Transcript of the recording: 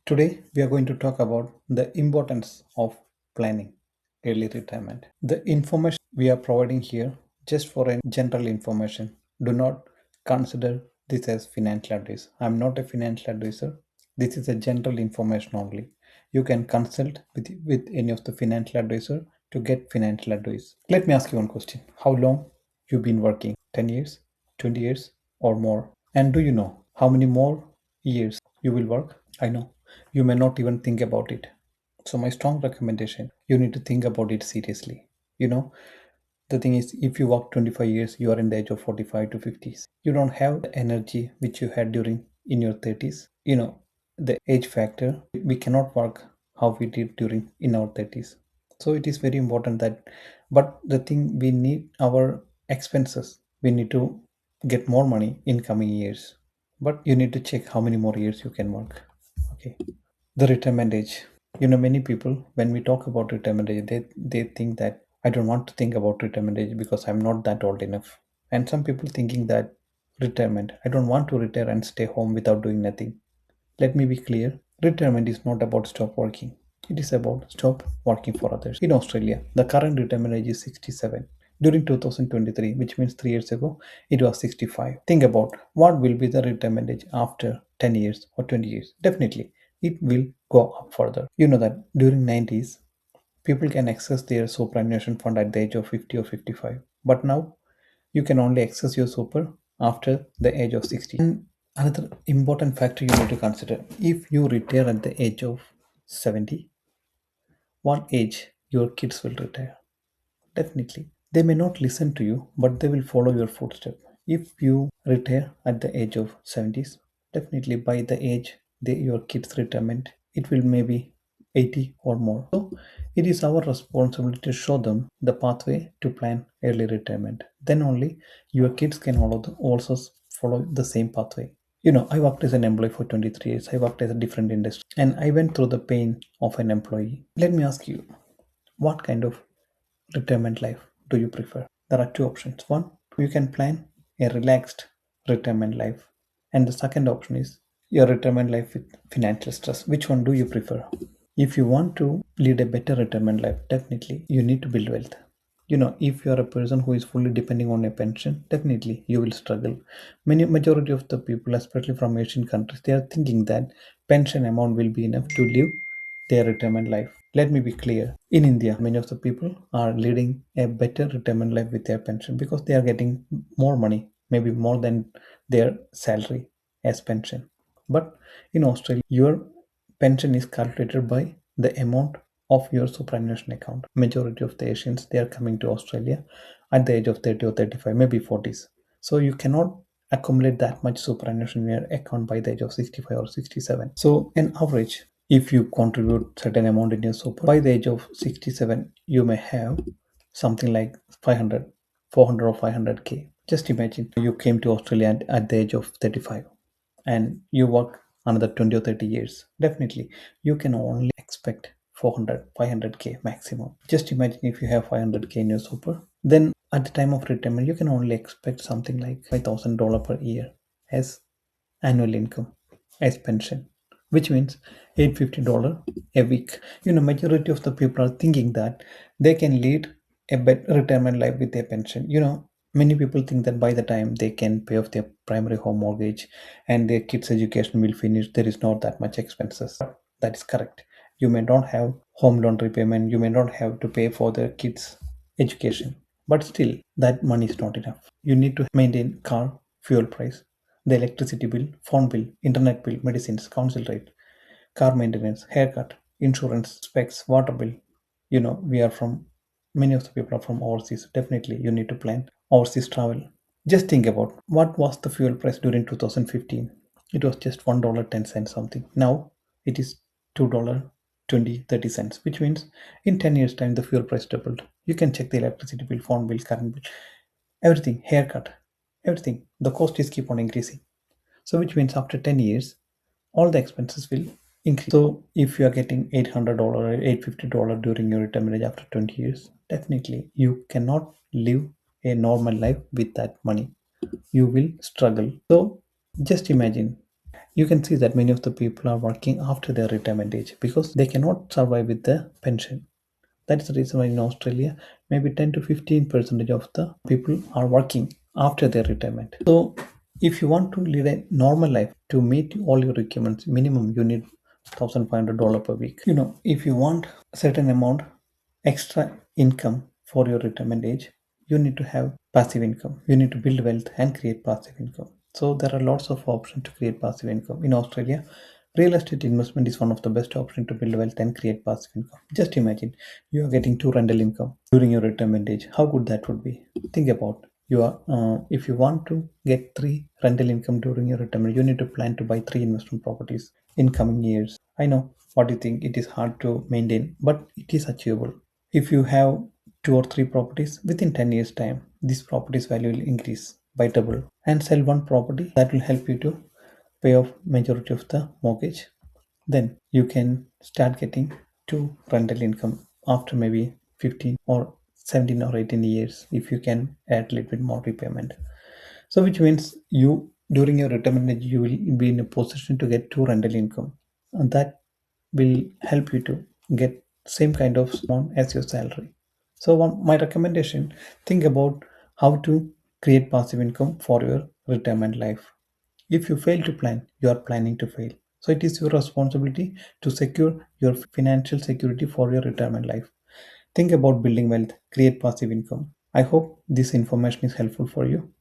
Today, we are going to talk about the importance of planning early retirement. The information we are providing here just for a general information. Do not consider this as financial advice. I'm not a financial advisor. This is a general information only. You can consult with any of the financial advisor to get financial advice. Let me ask you one question. How long you've been working? 10 years, 20 years or more? And do you know how many more years you will work? I know you may not even think about it. So, my strong recommendation you need to think about it seriously. You know, the thing is, if you work 25 years, you are in the age of 45 to 50s. You don't have the energy which you had during in your 30s. The age factor, we cannot work how we did during in our 30s. So, it is very important that, but the thing we need our expenses, we need to get more money in coming years. But you need to check how many more years you can work. Okay. The retirement age. Many people, when we talk about retirement age, they think that I don't want to think about retirement age because I'm not that old enough. And some people thinking that retirement, I don't want to retire and stay home without doing nothing. Let me be clear. Retirement is not about stop working. It is about stop working for others. In Australia, the current retirement age is 67. During 2023, which means 3 years ago, it was 65. Think about what will be the retirement age after 10 years or 20 years. Definitely, it will go up further. You know that during 90s, people can access their superannuation fund at the age of 50 or 55. But now you can only access your super after the age of 60. And another important factor you need to consider, if you retire at the age of 70, what age your kids will retire? Definitely. They may not listen to you, but they will follow your footsteps. If you retire at the age of 70s, definitely by the age your kids' retirement, it will maybe 80 or more. So it is our responsibility to show them the pathway to plan early retirement. Then only your kids can also follow the same pathway. I worked as an employee for 23 years. I worked as a different industry and I went through the pain of an employee. Let me ask you, what kind of retirement life do you prefer? There are two options. One, you can plan a relaxed retirement life. And the second option is your retirement life with financial stress. Which one do you prefer? If you want to lead a better retirement life, definitely you need to build wealth. If you are a person who is fully depending on a pension, definitely you will struggle. Many majority of the people, especially from Asian countries, they are thinking that pension amount will be enough to live their retirement life. Let me be clear. In India, many of the people are leading a better retirement life with their pension because they are getting more money, maybe more than their salary as pension. But in Australia, your pension is calculated by the amount of your superannuation account. Majority of the Asians, they are coming to Australia at the age of 30 or 35, maybe 40s. So you cannot accumulate that much superannuation in your account by the age of 65 or 67. So an average, if you contribute certain amount in your super, by the age of 67, you may have something like 500, 400 or 500k. Just imagine you came to Australia at the age of 35 and you work another 20 or 30 years. Definitely, you can only expect 400, 500k maximum. Just imagine if you have 500k in your super, then at the time of retirement, you can only expect something like $5,000 per year as annual income, as pension, which means $850 a week. Majority of the people are thinking that they can lead a better retirement life with their pension. Many people think that by the time they can pay off their primary home mortgage and their kids' education will finish, there is not that much expenses. That is correct. You may not have home loan repayment, you may not have to pay for the kids' education, but still, that money is not enough. You need to maintain car fuel price, the electricity bill, phone bill, internet bill, medicines, council rate, car maintenance, haircut, insurance, specs, water bill. We are from many of the people are from overseas. Definitely, you need to plan overseas travel. Just think about what was the fuel price during 2015. It was just $1.10 something. Now it is $2.20-30 which means in 10 years time the fuel price doubled. You can check the electricity bill, phone bill, current bill, everything, haircut, everything. The cost is keep on increasing. So which means after 10 years, all the expenses will increase. So if you are getting $800 or $850 during your retirement age after 20 years, definitely you cannot live a normal life with that money. You will struggle. So just imagine You can see that many of the people are working after their retirement age because they cannot survive with the pension. That's the reason why in Australia, maybe 10 to 15% of the people are working after their retirement. So, if you want to live a normal life to meet all your requirements, minimum you need $1,500 per week. If you want a certain amount extra income for your retirement age, you need to have passive income. You need to build wealth and create passive income. So there are lots of options to create passive income. In Australia, real estate investment is one of the best options to build wealth and create passive income. Just imagine you are getting two rental income during your retirement age. How good that would be. Think about you are if you want to get three rental income during your retirement, you need to plan to buy three investment properties in coming years. I know what you think, it is hard to maintain, but it is achievable. If you have two or three properties within 10 years time, this property's value will increase by double, and sell one property that will help you to pay off majority of the mortgage. Then you can start getting two rental income after maybe 15 or 17 or 18 years if you can add a little bit more repayment. So which means you during your retirement age you will be in a position to get two rental income, and that will help you to get same kind of amount as your salary. So my recommendation, think about how to create passive income for your retirement life. If you fail to plan, you are planning to fail. So it is your responsibility to secure your financial security for your retirement life. Think about building wealth, create passive income. I hope this information is helpful for you.